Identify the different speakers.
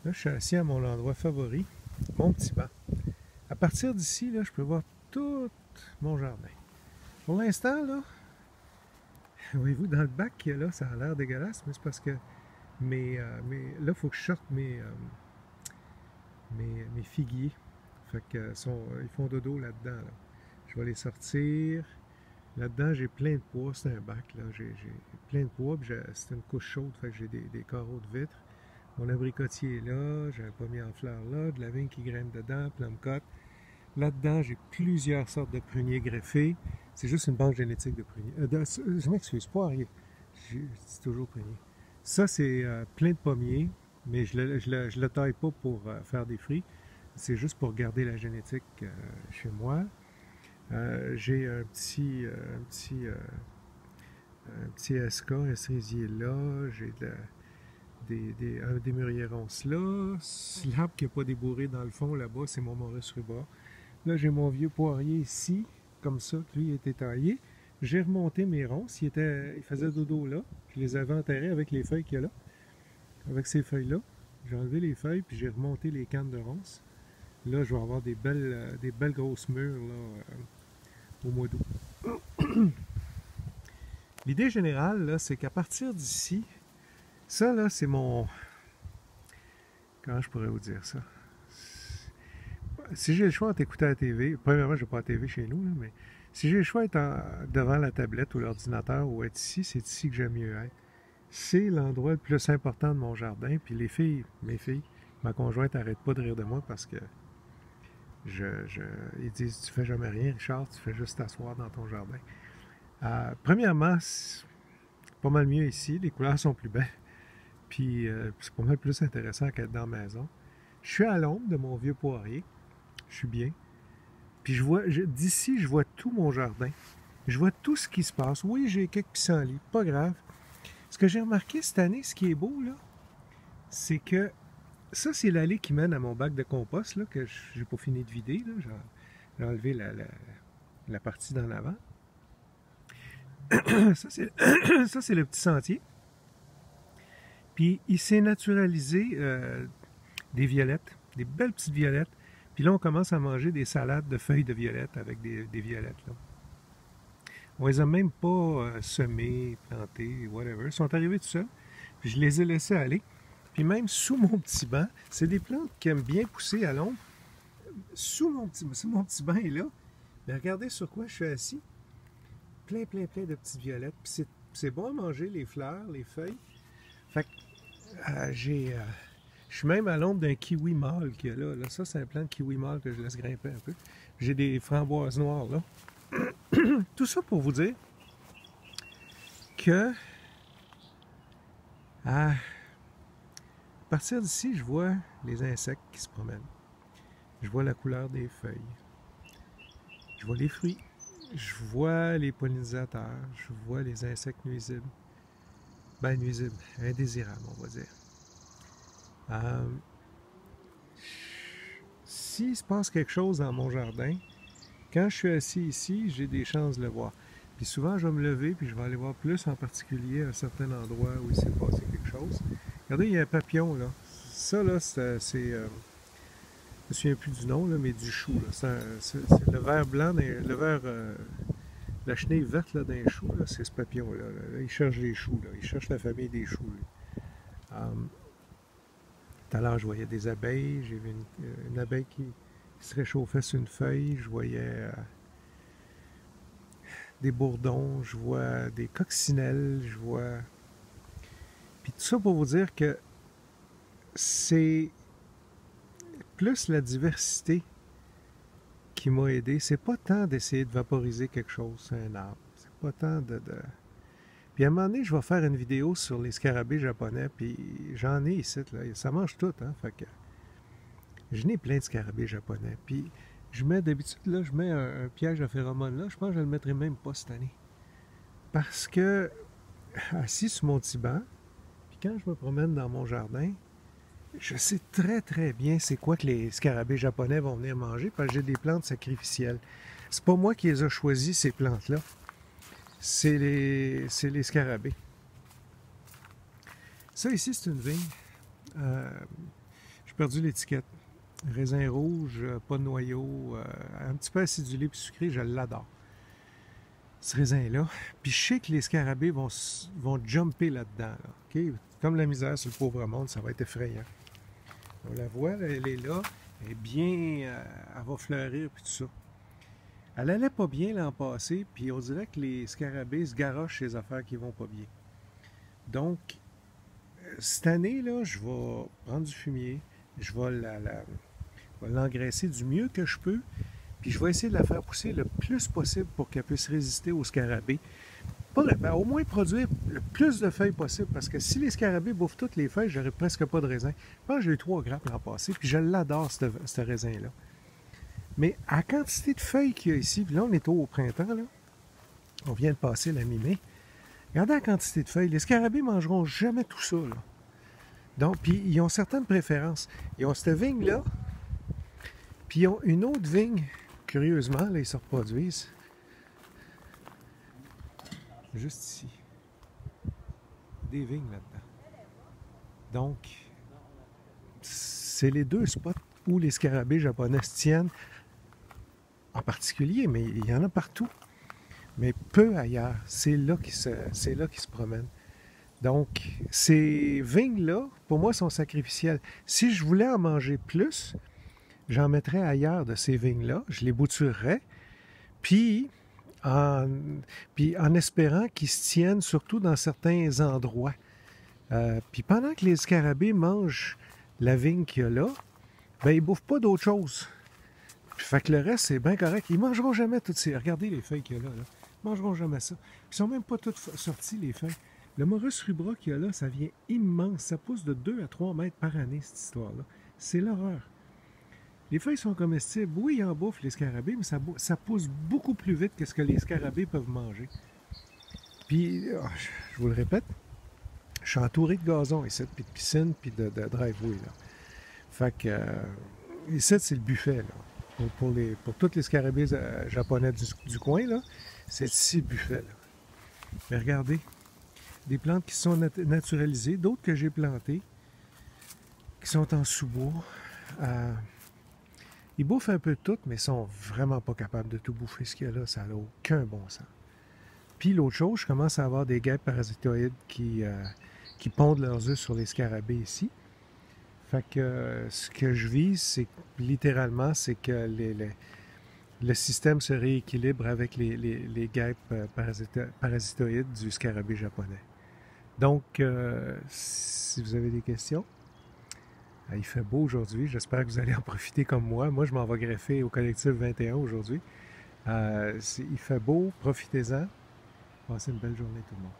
Speaker 1: Là, je suis assis à mon endroit favori, mon petit banc. À partir d'ici, là, je peux voir tout mon jardin. Pour l'instant, là, voyez-vous, dans le bac qu'il y a là, ça a l'air dégueulasse, mais c'est parce que là, il faut que je sorte mes figuiers. Fait que ils font dodo là-dedans. Là. Je vais les sortir. Là-dedans, j'ai plein de pois. C'est un bac. Là. J'ai plein de pois. C'est une couche chaude. Fait que j'ai des carreaux de vitre. Mon abricotier est là. J'ai un pommier en fleurs là. De la vigne qui graine dedans. Plum-cotte. Là-dedans, j'ai plusieurs sortes de pruniers greffés. C'est juste une banque génétique de pruniers. Je m'excuse, poirier. Je dis toujours prunier. Ça, c'est plein de pommiers, mais je le taille pas pour faire des fruits. C'est juste pour garder la génétique chez moi. J'ai un petit SK, un cerisier là. J'ai des mûriers ronces là. L'arbre qui n'a pas débourré dans le fond là-bas, c'est mon Maurice Rhubarb. Là, j'ai mon vieux poirier ici, comme ça, que lui était taillé. J'ai remonté mes ronces. Il faisait dodo là. Je les avais enterrés avec les feuilles qu'il y a là. Avec ces feuilles-là. J'ai enlevé les feuilles, puis j'ai remonté les cannes de ronces. Là, je vais avoir des belles grosses mûres là, au mois d'août. L'idée générale, là, c'est qu'à partir d'ici, ça, là, c'est mon... Comment je pourrais vous dire ça? Si j'ai le choix d'écouter la TV, premièrement, je n'ai pas la TV chez nous, là, mais si j'ai le choix d'être devant la tablette ou l'ordinateur ou être ici, c'est ici que j'aime mieux être. C'est l'endroit le plus important de mon jardin. Puis les filles, mes filles, ma conjointe n'arrête pas de rire de moi parce que ils disent, tu fais jamais rien, Richard, tu fais juste t'asseoir dans ton jardin. Premièrement, c'est pas mal mieux ici, les couleurs sont plus belles. Puis c'est pas mal plus intéressant qu'être dans la maison. Je suis à l'ombre de mon vieux poirier. Je suis bien. Puis d'ici, je vois tout mon jardin. Je vois tout ce qui se passe. Oui, j'ai quelques pissenlits, pas grave. Ce que j'ai remarqué cette année, ce qui est beau, là, c'est que ça, c'est l'allée qui mène à mon bac de compost, là, que j'ai pas fini de vider. J'ai enlevé la partie d'en avant. Ça, c'est le petit sentier. Puis, il s'est naturalisé des violettes, des belles petites violettes. Puis là, on commence à manger des salades de feuilles de violettes avec des violettes, là. On les a même pas semées, plantées, whatever. Ils sont arrivés tout seuls. Puis je les ai laissés aller. Puis même sous mon petit banc, c'est des plantes qui aiment bien pousser à l'ombre. Sous mon petit banc est là. Mais regardez sur quoi je suis assis. Plein de petites violettes. Puis c'est bon à manger, les fleurs, les feuilles. Fait que je suis même à l'ombre d'un kiwi mâle qu'il y a là. Ça, c'est un plant de kiwi mâle que je laisse grimper un peu. J'ai des framboises noires là. Tout ça pour vous dire que à partir d'ici, je vois les insectes qui se promènent. Je vois la couleur des feuilles. Je vois les fruits. Je vois les pollinisateurs. Je vois les insectes nuisibles. Ben, nuisibles, indésirables, on va dire. S'il se passe quelque chose dans mon jardin, quand je suis assis ici, j'ai des chances de le voir. Puis souvent, je vais me lever puis je vais aller voir plus en particulier à un certain endroit où il s'est passé quelque chose. Regardez, il y a un papillon, là. Ça, là, c'est je me souviens plus du nom, là, mais du chou, là. C'est le vert blanc, la chenille verte là, d'un chou, là, c'est ce papillon-là. Là, il cherche les choux, là. Il cherche la famille des choux, lui. Tout à l'heure, je voyais des abeilles. J'ai vu une abeille qui se réchauffait sur une feuille. Je voyais des bourdons, je vois des coccinelles, je vois... Puis tout ça pour vous dire que c'est plus la diversité qui m'a aidé. C'est pas tant d'essayer de vaporiser quelque chose sur un arbre. C'est pas tant de... Puis à un moment donné, je vais faire une vidéo sur les scarabées japonais, puis j'en ai ici, là. Ça mange tout, hein. Fait que je n'ai plein de scarabées japonais. Puis d'habitude, là, je mets un piège à phéromones là. Je pense que je ne le mettrai même pas cette année. Parce que, assis sur mon petit banc, puis quand je me promène dans mon jardin, je sais très bien c'est quoi que les scarabées japonais vont venir manger, parce que j'ai des plantes sacrificielles. C'est pas moi qui les ai choisies, ces plantes-là. C'est les scarabées. Ça ici, c'est une vigne. perdu l'étiquette. Raisin rouge, pas de noyau, un petit peu acidulé puis sucré, je l'adore. Ce raisin-là. Puis je sais que les scarabées vont jumper là-dedans. Là, okay? Comme la misère sur le pauvre monde, ça va être effrayant. On la voit, là, elle est là, elle est bien, elle va fleurir puis tout ça. Elle allait pas bien l'an passé, puis on dirait que les scarabées se garochent ces affaires qui vont pas bien. Donc, cette année, là, je vais prendre du fumier, je vais l'engraisser du mieux que je peux, puis je vais essayer de la faire pousser le plus possible pour qu'elle puisse résister aux scarabées. Au moins produire le plus de feuilles possible, parce que si les scarabées bouffent toutes les feuilles, j'aurais presque pas de raisin. Je pense que j'ai eu 3 grappes l'an passé, puis je l'adore, ce raisin-là. Mais à la quantité de feuilles qu'il y a ici, puis là on est au printemps, là, on vient de passer la mi-mai, regardez la quantité de feuilles, les scarabées mangeront jamais tout ça, là. Donc, puis ils ont certaines préférences. Ils ont cette vigne-là, puis ils ont une autre vigne, curieusement, là, ils se reproduisent. Juste ici. Des vignes là-dedans. Donc, c'est les 2 spots où les scarabées japonais se tiennent, en particulier, mais il y en a partout. Mais peu ailleurs. C'est là qu'ils se promènent. Donc, ces vignes-là, pour moi, sont sacrificielles. Si je voulais en manger plus, j'en mettrais ailleurs de ces vignes-là, je les bouturerais, puis en espérant qu'ils se tiennent surtout dans certains endroits. Puis pendant que les scarabées mangent la vigne qu'il y a là, ben ils bouffent pas d'autre chose. Puis fait que le reste, c'est bien correct. Ils mangeront jamais toutes ces... Regardez les feuilles qu'il y a là. Ils mangeront jamais ça. Ils sont même pas toutes sorties, les feuilles. Le Morus rubra qu'il y a là, ça vient immense. Ça pousse de 2 à 3 mètres par année, cette histoire-là. C'est l'horreur. Les feuilles sont comestibles. Oui, ils en bouffent, les scarabées, mais ça pousse beaucoup plus vite que ce que les scarabées peuvent manger. Puis, je vous le répète, je suis entouré de gazon ici, puis de piscine, puis de driveway, là. Fait que, ici, c'est le buffet, là. Pour toutes les scarabées japonais du coin, là, c'est ici le buffet, là. Mais regardez, des plantes qui sont naturalisées, d'autres que j'ai plantées, qui sont en sous-bois. Ils bouffent un peu de tout, mais ils sont vraiment pas capables de tout bouffer ce qu'il y a là. Ça n'a aucun bon sens. Puis l'autre chose, je commence à avoir des guêpes parasitoïdes qui pondent leurs œufs sur les scarabées ici. Fait que ce que je vise, c'est littéralement, c'est que le système se rééquilibre avec les guêpes parasitoïdes du scarabée japonais. Donc, si vous avez des questions, il fait beau aujourd'hui. J'espère que vous allez en profiter comme moi. Moi, je m'en vais greffer au collectif 21 aujourd'hui. Il fait beau, profitez-en. Passez une belle journée tout le monde.